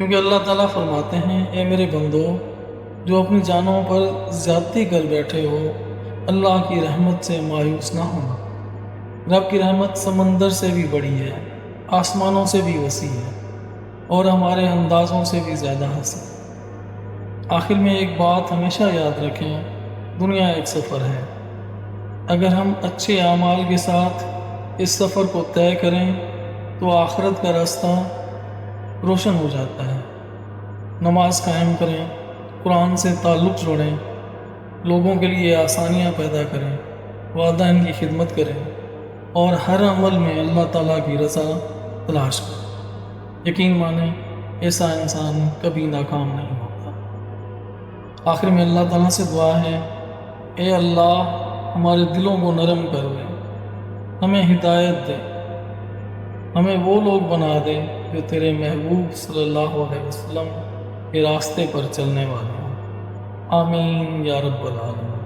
کیونکہ اللہ تعالیٰ فرماتے ہیں اے میرے بندو جو اپنی جانوں پر زیادتی کر بیٹھے ہو اللہ کی رحمت سے مایوس نہ ہونا۔ رب کی رحمت سمندر سے بھی بڑی ہے، آسمانوں سے بھی وسیع ہے اور ہمارے اندازوں سے بھی زیادہ حسین۔ آخر میں ایک بات ہمیشہ یاد رکھیں، دنیا ایک سفر ہے۔ اگر ہم اچھے اعمال کے ساتھ اس سفر کو طے کریں تو آخرت کا راستہ روشن ہو جاتا ہے۔ نماز قائم کریں، قرآن سے تعلق جوڑیں، لوگوں کے لیے آسانیاں پیدا کریں، والدین کی خدمت کریں اور ہر عمل میں اللہ تعالیٰ کی رضا تلاش کریں۔ یقین مانیں ایسا انسان کبھی ناکام نہیں ہوتا۔ آخر میں اللہ تعالیٰ سے دعا ہے اے اللہ ہمارے دلوں کو نرم کر دے، ہمیں ہدایت دے، ہمیں وہ لوگ بنا دے جو تیرے محبوب صلی اللہ علیہ وسلم کے راستے پر چلنے والے ہیں۔ آمین یا رب العالمین۔